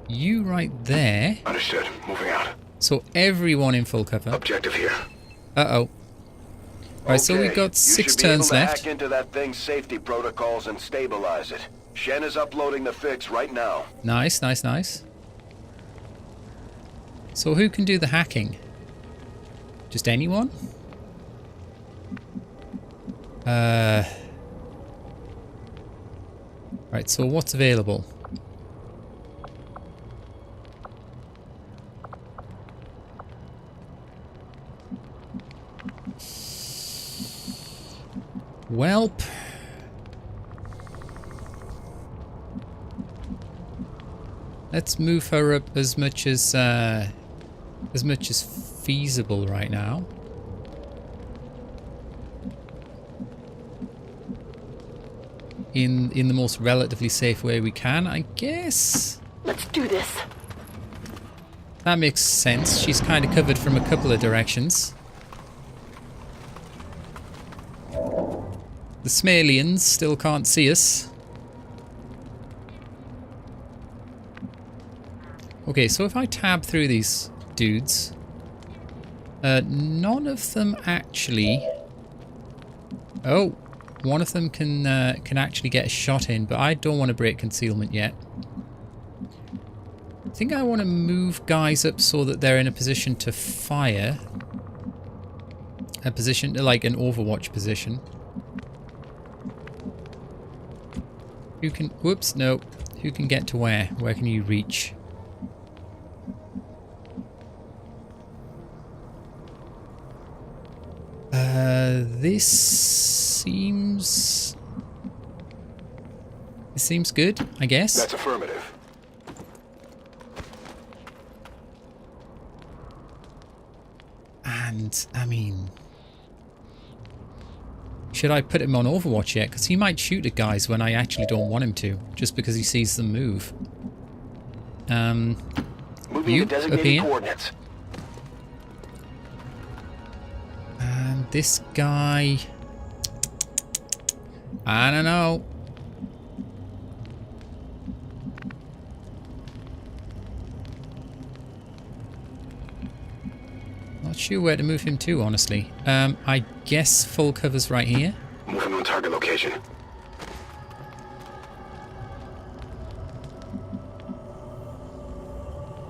Speaker 1: You right there.
Speaker 13: Understood. Moving out.
Speaker 1: So everyone in full cover.
Speaker 13: Objective here.
Speaker 1: Uh-oh. Alright, so we've got 6 turns left.
Speaker 13: Hack into that thing's safety protocols and stabilize it. Shen is uploading the fix right now.
Speaker 1: Nice, nice, nice. So who can do the hacking? Just anyone? Right, so what's available? Welp. Let's move her up as much as feasible right now. In the most relatively safe way we can, I guess.
Speaker 7: Let's do this.
Speaker 1: That makes sense. She's kind of covered from a couple of directions. The Smalians still can't see us. Okay, so if I tab through these dudes, none of them actually... Oh, one of them can actually get a shot in, but I don't want to break concealment yet. I think I want to move guys up so that they're in a position to fire. A position, like an Overwatch position. Who can... Whoops, no. Who can get to where? Where can you reach? This seems... This seems good, I guess.
Speaker 13: That's affirmative.
Speaker 1: And, I mean... Should I put him on Overwatch yet? Because he might shoot at guys when I actually don't want him to. Just because he sees them move.
Speaker 13: Moving to designated coordinates.
Speaker 1: And this guy... I don't know. Not sure where to move him to, honestly. I guess full cover's right here.
Speaker 13: Moving on target location.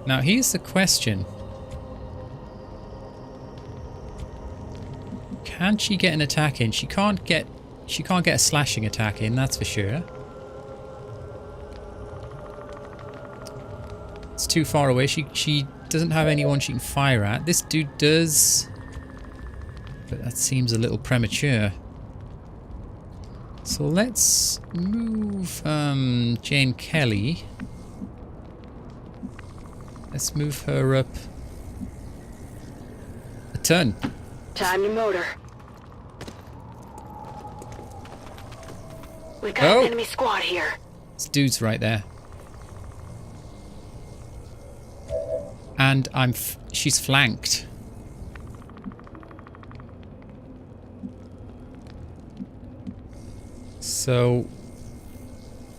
Speaker 1: Now here's the question. Can she get an attack in? She can't get a slashing attack in, that's for sure. It's too far away. She doesn't have anyone she can fire at. This dude does, but that seems a little premature. So let's move Jane Kelly. Let's move her up a ton.
Speaker 7: Time to motor. We got an enemy squad here.
Speaker 1: This dude's right there. And she's flanked. So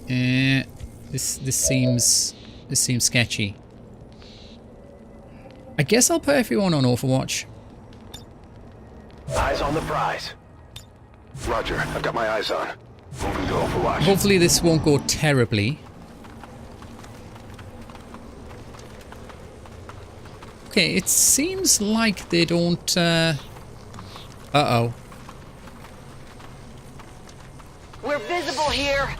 Speaker 1: this seems sketchy. I guess I'll put everyone on Overwatch.
Speaker 13: Eyes on the prize. Roger, I've got my eyes on. Moving to Overwatch.
Speaker 1: Hopefully this won't go terribly. Okay, it seems like they don't... Uh-oh.
Speaker 7: We're visible here.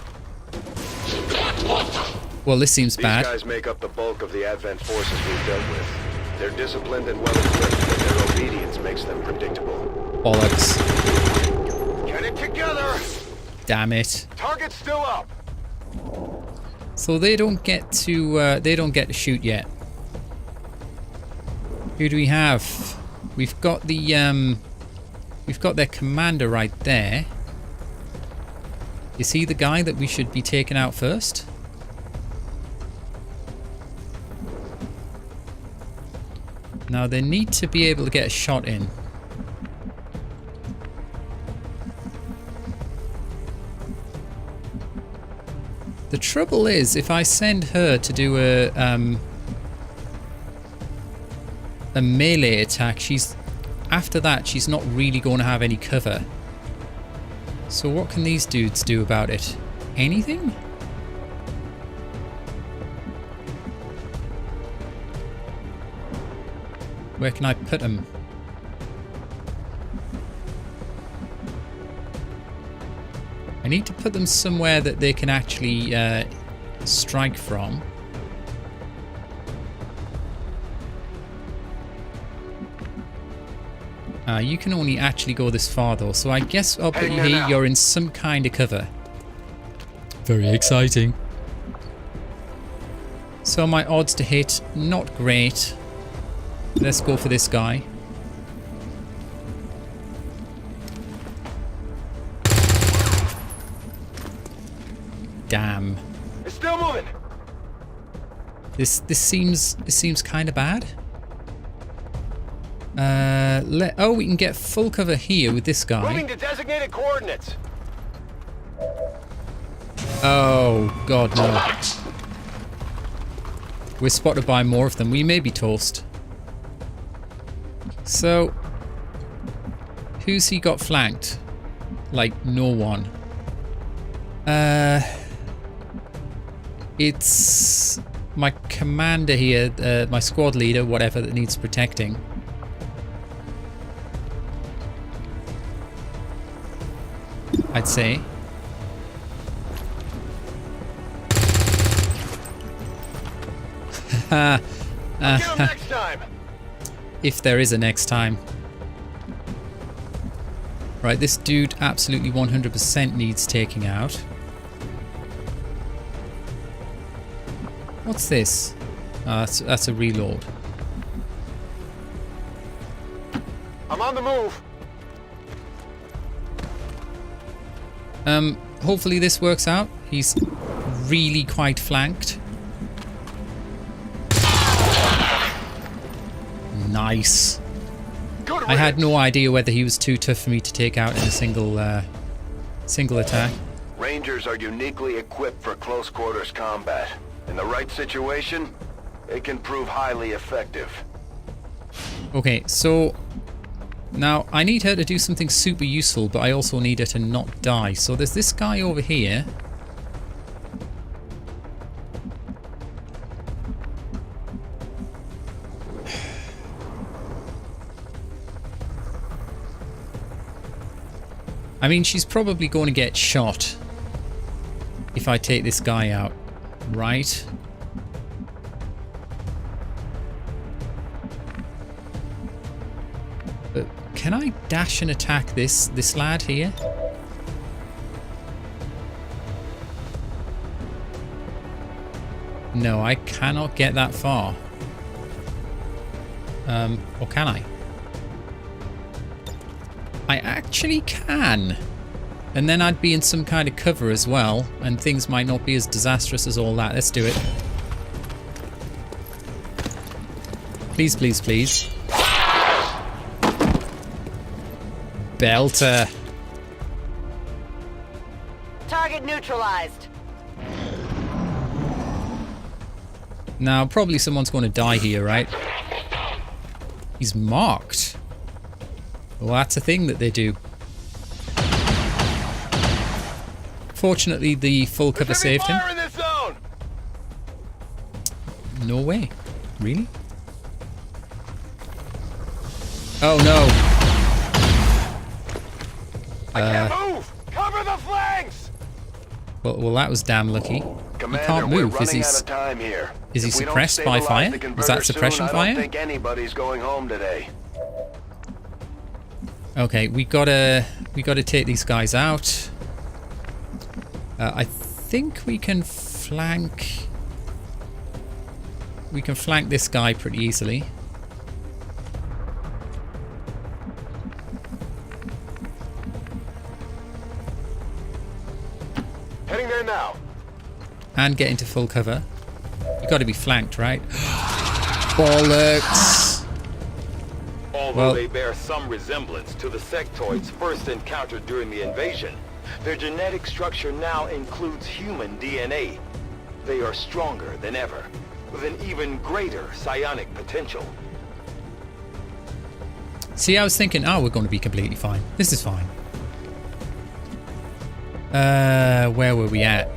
Speaker 1: Well, this seems bad.
Speaker 13: These guys make up the bulk of the Advent forces we've dealt with. They're disciplined and well-equipped, but their obedience makes them predictable.
Speaker 1: Bollocks.
Speaker 13: Get it together!
Speaker 1: Damn it.
Speaker 13: Target's still up!
Speaker 1: So they don't get to shoot yet. Who do we have? We've got the we've got their commander right there. Is he the guy that we should be taking out first? Now they need to be able to get a shot in. The trouble is, if I send her to do a melee attack, after that she's not really going to have any cover. So what can these dudes do about it? Anything? Where can I put them? I need to put them somewhere that they can actually strike from. You can only actually go this far though, so I guess I'll put you here. You're in some kind of cover. Very exciting. So my odds to hit, not great. Let's go for this guy. Damn.
Speaker 13: It's still moving.
Speaker 1: This seems kind of bad. Oh, we can get full cover here with this guy.
Speaker 13: Moving to designated coordinates.
Speaker 1: Oh God, no. We're spotted by more of them. We may be toast. So, who's he got flanked? Like, no one. It's my commander here, my squad leader, whatever, that needs protecting. I'd say.
Speaker 13: Next time.
Speaker 1: If there is a next time. Right, this dude absolutely 100% needs taking out. What's this? That's a reload.
Speaker 13: I'm on the move.
Speaker 1: Hopefully this works out. He's really quite flanked. Nice. I had no idea whether he was too tough for me to take out in a single attack.
Speaker 13: Rangers are uniquely equipped for close quarters combat. In the right situation, it can prove highly effective.
Speaker 1: Okay, so now I need her to do something super useful, but I also need her to not die. So there's this guy over here. I mean, she's probably going to get shot if I take this guy out, right? But can I dash and attack this lad here? No, I cannot get that far. Or can I? I actually can. And then I'd be in some kind of cover as well, and things might not be as disastrous as all that. Let's do it. Please, please, please. Belter.
Speaker 9: Target neutralized.
Speaker 1: Now, probably someone's going to die here, right? He's marked. Well, that's a thing that they do. Fortunately, the full cover saved him. No way. Really? Oh no.
Speaker 13: I can't move. Cover the flanks.
Speaker 1: Well, that was damn lucky.
Speaker 13: Commander,
Speaker 1: he can't move.
Speaker 13: Is he
Speaker 1: suppressed by fire? Is that suppression fire?
Speaker 13: I don't think anybody's going home today.
Speaker 1: Okay, we gotta take these guys out. I think we can flank. We can flank this guy pretty easily.
Speaker 13: Heading there now.
Speaker 1: And get into full cover. You got to be flanked, right? Bollocks!
Speaker 12: Although they bear some resemblance to the sectoids first encountered during the invasion, their genetic structure now includes human DNA. They are stronger than ever, with an even greater psionic potential.
Speaker 1: See, I was thinking, oh, we're going to be completely fine. This is fine. Where were we at?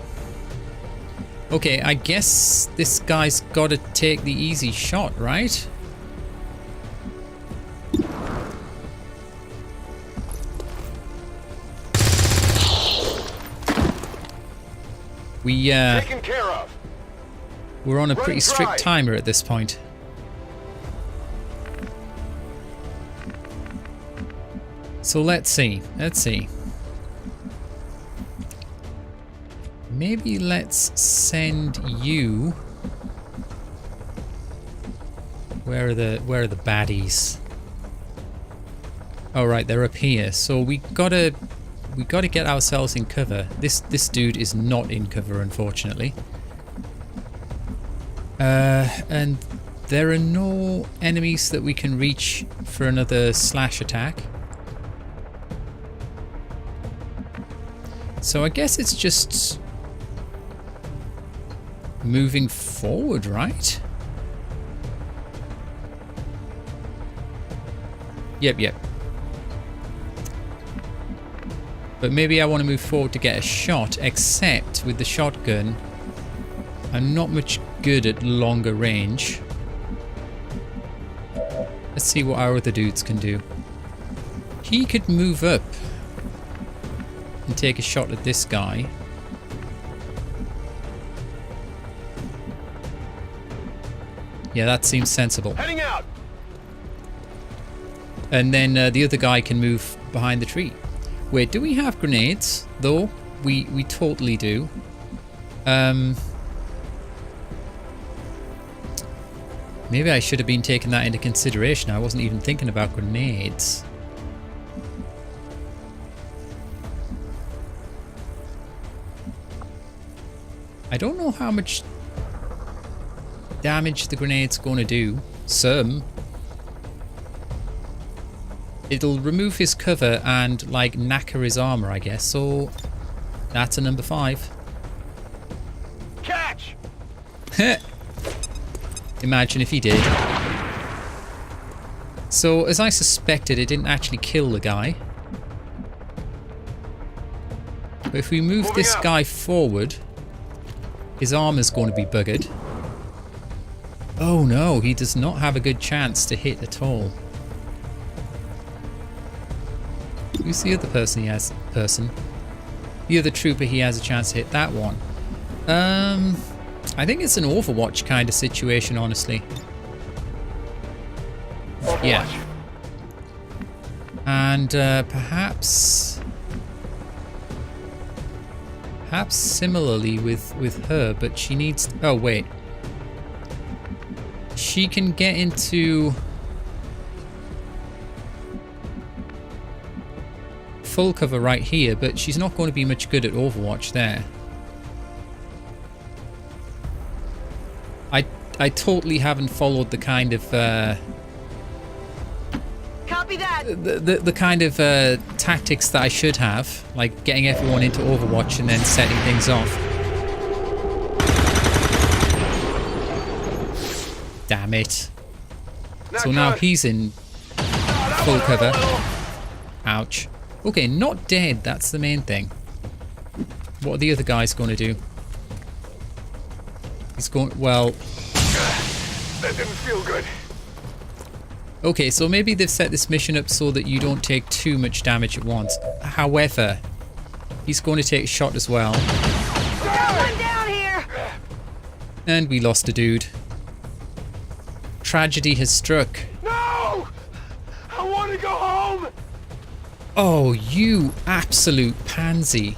Speaker 1: Okay, I guess this guy's got to take the easy shot, right?
Speaker 13: Taken care of.
Speaker 1: We're on a pretty strict timer at this point. So let's see. Maybe let's send you. Where are the baddies? Oh right, they're up here. So we gotta get ourselves in cover. This dude is not in cover, unfortunately. And there are no enemies that we can reach for another slash attack. So I guess it's just moving forward, right? Yep. But maybe I want to move forward to get a shot, except with the shotgun, I'm not much good at longer range. Let's see what our other dudes can do. He could move up and take a shot at this guy. Yeah, that seems sensible.
Speaker 13: Heading out.
Speaker 1: And then the other guy can move behind the tree. Wait, do we have grenades? Though we totally do. Maybe I should have been taking that into consideration. I wasn't even thinking about grenades. I don't know how much damage the grenade's going to do. Some. It'll remove his cover and, like, knacker his armor, I guess. So, that's a number 5.
Speaker 13: Catch!
Speaker 1: Imagine if he did. So, as I suspected, it didn't actually kill the guy. But if we move this guy forward, his armor's going to be buggered. Oh no, he does not have a good chance to hit at all. Who's the other person he has? The other trooper he has a chance to hit that one. I think it's an Overwatch kind of situation, honestly.
Speaker 13: Overwatch.
Speaker 1: Yeah. And perhaps similarly with her, but she needs... Oh, wait. She can get into full cover right here, but she's not going to be much good at Overwatch there. I totally haven't followed the kind of
Speaker 9: Copy that.
Speaker 1: the kind of tactics that I should have, like getting everyone into Overwatch and then setting things off. Damn it. So now he's in full cover. Ouch. Okay, not dead, that's the main thing. What are the other guys going to do? He's going... well...
Speaker 13: That didn't feel good.
Speaker 1: Okay, so maybe they've set this mission up so that you don't take too much damage at once. However, he's going to take a shot as well.
Speaker 9: Got one down here.
Speaker 1: And we lost a dude. Tragedy has struck.
Speaker 13: No! I want to go home!
Speaker 1: Oh, you absolute pansy.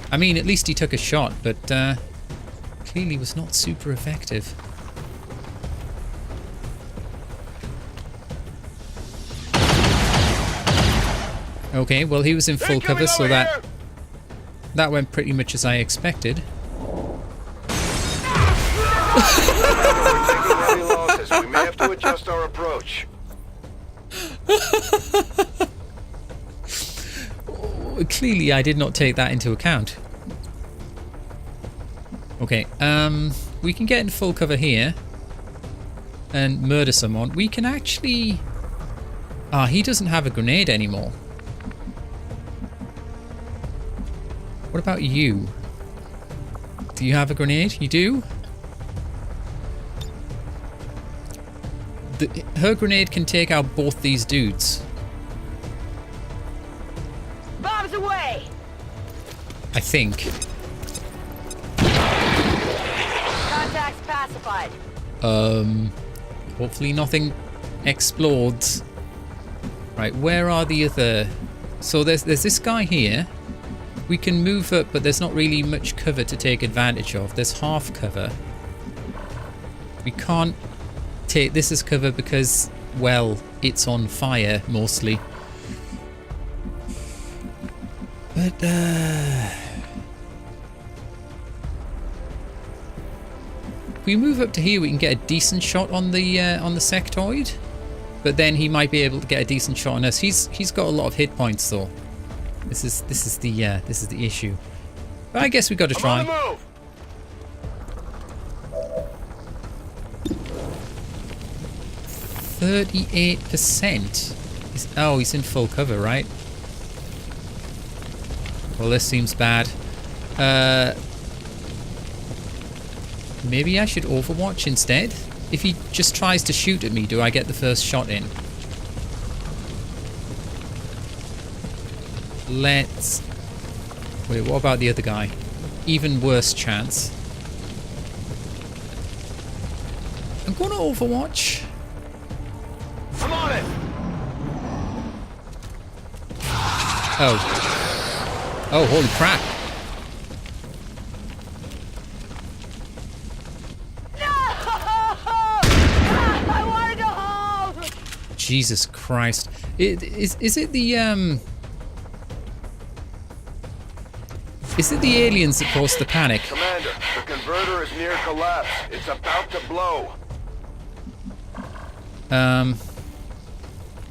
Speaker 1: I mean, at least he took a shot, but clearly was not super effective. Okay, well, he was in full cover, so that went pretty much as I expected.
Speaker 13: We may have to adjust our approach.
Speaker 1: Clearly, I did not take that into account. Okay, we can get in full cover here and murder someone. We can actually... Ah, he doesn't have a grenade anymore. What about you? Do you have a grenade? You do? Her grenade can take out both these dudes.
Speaker 9: Bombs away.
Speaker 1: I think.
Speaker 9: Contacts pacified.
Speaker 1: Hopefully nothing explodes. Right, where are the other... So there's this guy here. We can move up, but there's not really much cover to take advantage of. There's half cover. We can't take this as cover because, well, it's on fire mostly. But if we move up to here, we can get a decent shot on the sectoid. But then he might be able to get a decent shot on us. He's got a lot of hit points though. This is the issue. But I guess we got to try. 38%. Oh, he's in full cover, right? Well, this seems bad. Maybe I should Overwatch instead? If he just tries to shoot at me, do I get the first shot in? Let's... Wait, what about the other guy? Even worse chance. I'm gonna Overwatch.
Speaker 13: I'm on it.
Speaker 1: Oh. Oh, holy crap.
Speaker 9: I want to go home!
Speaker 1: Jesus Christ. Is it the Is it the aliens that caused the panic?
Speaker 13: Commander, the converter is near collapse. It's about to blow.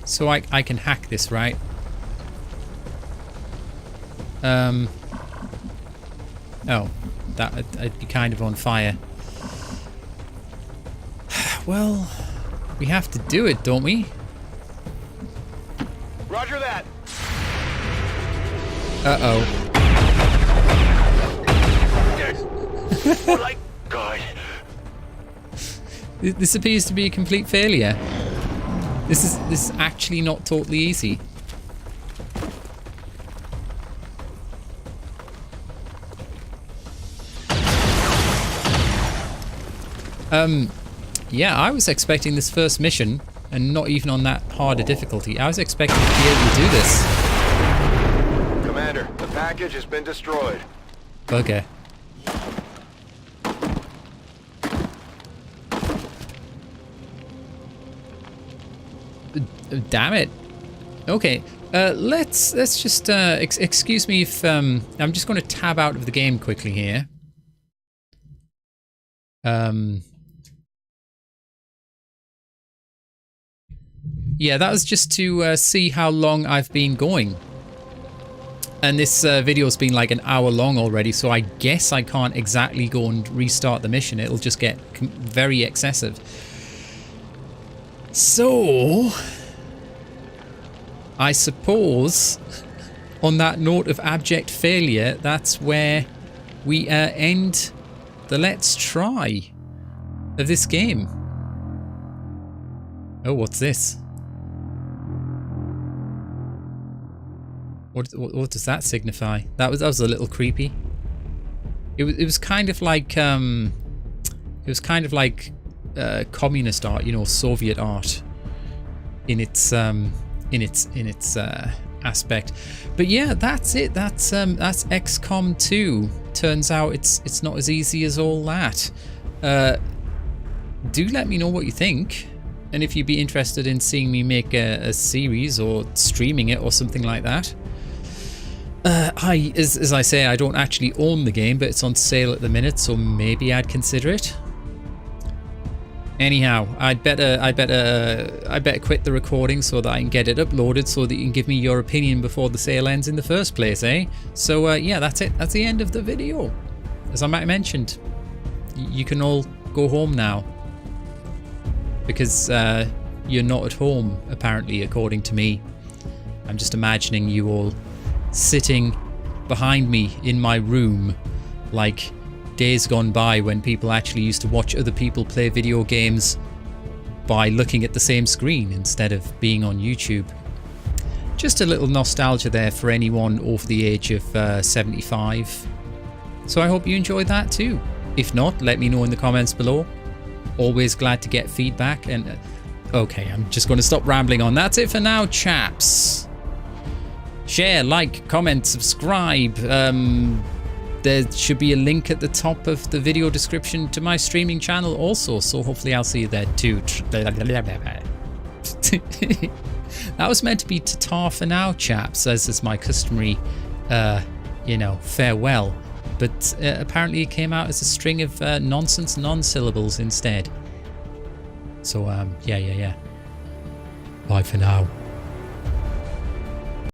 Speaker 1: So I can hack this, right? Oh, I'd be kind of on fire. Well, we have to do it, don't we?
Speaker 13: Roger that.
Speaker 1: Uh-oh.
Speaker 13: Oh my God.
Speaker 1: This appears to be a complete failure. This is actually not totally easy. Yeah, I was expecting this first mission, and not even on that harder difficulty. I was expecting to be able to do this.
Speaker 13: Commander, the package has been destroyed.
Speaker 1: Bugger. Damn it. Okay, let's just excuse me if I'm just going to tab out of the game quickly here. Yeah, that was just to see how long I've been going. And this video's been like an hour long already, so I guess I can't exactly go and restart the mission. It'll just get very excessive. So, I suppose, on that note of abject failure, that's where we end the Let's Try of this game. Oh, what's this? What does that signify? That was a little creepy. It was kind of like communist art, you know, Soviet art in its aspect. But yeah, that's it. That's XCOM 2. Turns out it's not as easy as all that. Do let me know what you think, and if you'd be interested in seeing me make a series or streaming it or something like that. As I say, I don't actually own the game, but it's on sale at the minute, so maybe I'd consider it. Anyhow, I'd better quit the recording so that I can get it uploaded, so that you can give me your opinion before the sale ends in the first place, eh? So yeah, that's it. That's the end of the video. As I might have mentioned, you can all go home now, because you're not at home, apparently, according to me. I'm just imagining you all sitting behind me in my room, like days gone by when people actually used to watch other people play video games by looking at the same screen instead of being on YouTube. Just a little nostalgia there for anyone over the age of 75. So I hope you enjoyed that too. If not, let me know in the comments below. Always glad to get feedback. And okay, I'm just going to stop rambling on. That's it for now, chaps. Share, like, comment, subscribe. There should be a link at the top of the video description to my streaming channel also, so hopefully I'll see you there too. That was meant to be ta-ta for now, chaps, as is my customary, you know, farewell. But apparently it came out as a string of nonsense non-syllables instead. So, yeah. Bye for now.